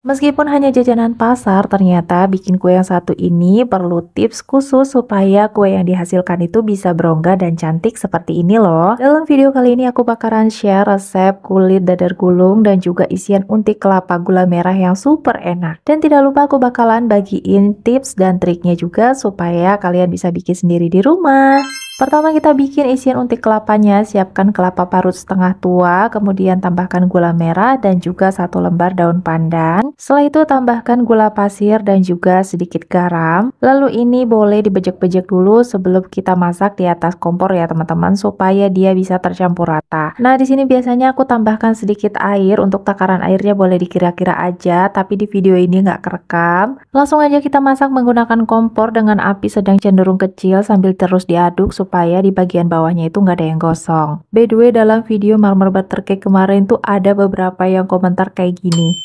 Meskipun hanya jajanan pasar, ternyata bikin kue yang satu ini perlu tips khusus supaya kue yang dihasilkan itu bisa berongga dan cantik seperti ini loh. Dalam video kali ini aku bakalan share resep kulit dadar gulung dan juga isian untik kelapa gula merah yang super enak. Dan tidak lupa aku bakalan bagiin tips dan triknya juga supaya kalian bisa bikin sendiri di rumah. Pertama kita bikin isian untik kelapanya, siapkan kelapa parut setengah tua, kemudian tambahkan gula merah dan juga 1 lembar daun pandan. Setelah itu tambahkan gula pasir dan juga sedikit garam. Lalu ini boleh dibejek-bejek dulu sebelum kita masak di atas kompor ya teman-teman, supaya dia bisa tercampur rata. Nah di sini biasanya aku tambahkan sedikit air, untuk takaran airnya boleh dikira-kira aja, tapi di video ini nggak kerekam. Langsung aja kita masak menggunakan kompor dengan api sedang cenderung kecil sambil terus diaduk supaya di bagian bawahnya itu nggak ada yang gosong. By the way, dalam video marmer butter cake kemarin tuh ada beberapa yang komentar kayak gini.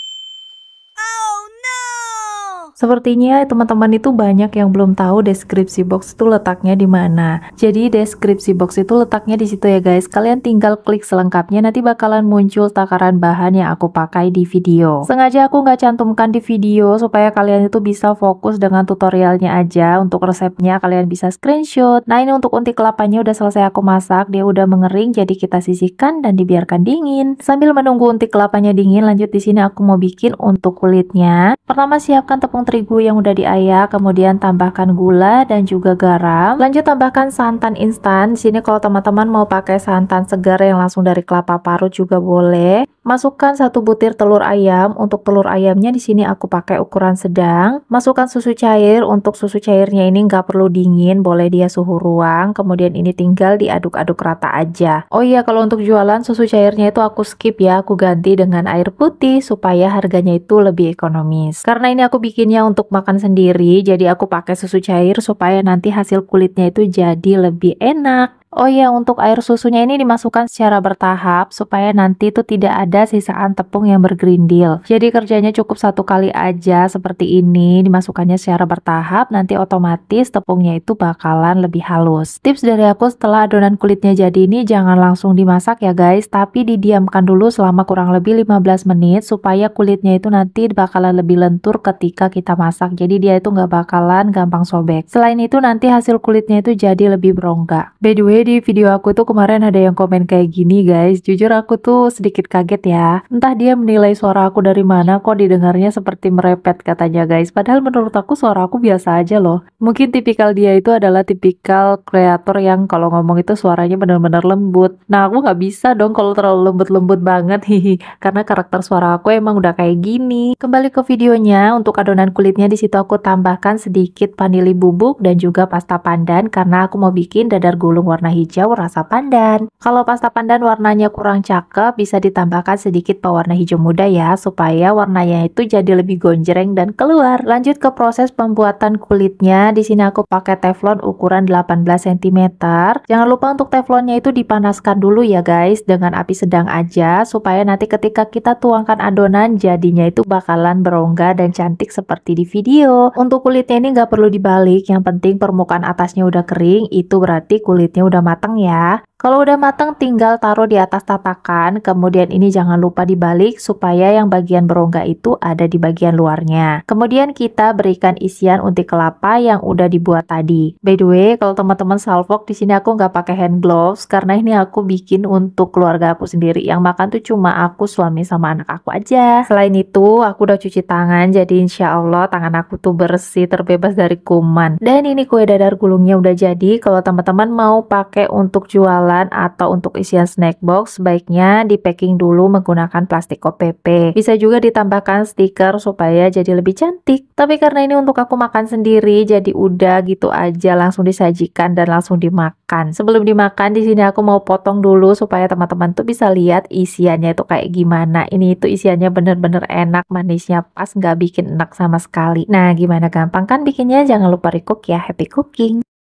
Sepertinya teman-teman itu banyak yang belum tahu deskripsi box itu letaknya di mana. Jadi deskripsi box itu letaknya di situ ya guys. Kalian tinggal klik selengkapnya, nanti bakalan muncul takaran bahan yang aku pakai di video. Sengaja aku nggak cantumkan di video supaya kalian itu bisa fokus dengan tutorialnya aja. Untuk resepnya kalian bisa screenshot. Nah ini untuk untik kelapanya udah selesai aku masak, dia udah mengering, jadi kita sisihkan dan dibiarkan dingin. Sambil menunggu untik kelapanya dingin, lanjut di sini aku mau bikin untuk kulitnya. Pertama siapkan tepung terigu yang udah diayak, kemudian tambahkan gula dan juga garam. Lanjut tambahkan santan instan. Di sini kalau teman-teman mau pakai santan segar yang langsung dari kelapa parut juga boleh. Masukkan 1 butir telur ayam. Untuk telur ayamnya di sini aku pakai ukuran sedang. Masukkan susu cair. Untuk susu cairnya ini nggak perlu dingin, boleh dia suhu ruang. Kemudian ini tinggal diaduk-aduk rata aja. Oh iya, kalau untuk jualan susu cairnya itu aku skip ya, aku ganti dengan air putih supaya harganya itu lebih ekonomis. Karena ini aku bikinnya untuk makan sendiri, jadi aku pakai susu cair supaya nanti hasil kulitnya itu jadi lebih enak. Oh iya, untuk air susunya ini dimasukkan secara bertahap supaya nanti itu tidak ada sisaan tepung yang bergerindil. Jadi kerjanya cukup 1 kali aja seperti ini, dimasukkannya secara bertahap, nanti otomatis tepungnya itu bakalan lebih halus. Tips dari aku, setelah adonan kulitnya jadi ini jangan langsung dimasak ya guys, tapi didiamkan dulu selama kurang lebih 15 menit supaya kulitnya itu nanti bakalan lebih lentur ketika kita masak. Jadi dia itu nggak bakalan gampang sobek. Selain itu nanti hasil kulitnya itu jadi lebih berongga. By the way, di video aku tuh kemarin ada yang komen kayak gini guys, jujur aku tuh sedikit kaget ya. Entah dia menilai suara aku dari mana kok didengarnya seperti merepet katanya guys, padahal menurut aku suara aku biasa aja loh. Mungkin tipikal dia itu adalah tipikal kreator yang kalau ngomong itu suaranya benar-benar lembut. Nah aku nggak bisa dong kalau terlalu lembut-lembut banget hihi, karena karakter suara aku emang udah kayak gini. Kembali ke videonya, untuk adonan kulitnya di situ aku tambahkan sedikit vanili bubuk dan juga pasta pandan karena aku mau bikin dadar gulung warna hijau rasa pandan. Kalau pasta pandan warnanya kurang cakep, bisa ditambahkan sedikit pewarna hijau muda ya, supaya warnanya itu jadi lebih gonjreng dan keluar. Lanjut ke proses pembuatan kulitnya. Di sini aku pakai teflon ukuran 18 cm. Jangan lupa untuk teflonnya itu dipanaskan dulu ya guys, dengan api sedang aja, supaya nanti ketika kita tuangkan adonan jadinya itu bakalan berongga dan cantik seperti di video. Untuk kulitnya ini nggak perlu dibalik, yang penting permukaan atasnya udah kering, itu berarti kulitnya udah matang ya. Kalau udah matang tinggal taruh di atas tatakan, kemudian ini jangan lupa dibalik supaya yang bagian berongga itu ada di bagian luarnya. Kemudian kita berikan isian untik kelapa yang udah dibuat tadi. By the way, kalau teman-teman salvok di sini aku nggak pakai hand gloves karena ini aku bikin untuk keluarga aku sendiri. Yang makan tuh cuma aku, suami sama anak aku aja. Selain itu, aku udah cuci tangan, jadi insya Allah tangan aku tuh bersih, terbebas dari kuman. Dan ini kue dadar gulungnya udah jadi. Kalau teman-teman mau pakai untuk jualan atau untuk isian snack box, sebaiknya di packing dulu menggunakan plastik OPP. Bisa juga ditambahkan stiker supaya jadi lebih cantik. Tapi karena ini untuk aku makan sendiri, jadi udah gitu aja langsung disajikan dan langsung dimakan. Sebelum dimakan di sini aku mau potong dulu supaya teman-teman tuh bisa lihat isiannya itu kayak gimana. Ini itu isiannya bener-bener enak, manisnya pas, nggak bikin enak sama sekali. Nah, gimana, gampang kan bikinnya? Jangan lupa recook ya. Happy cooking!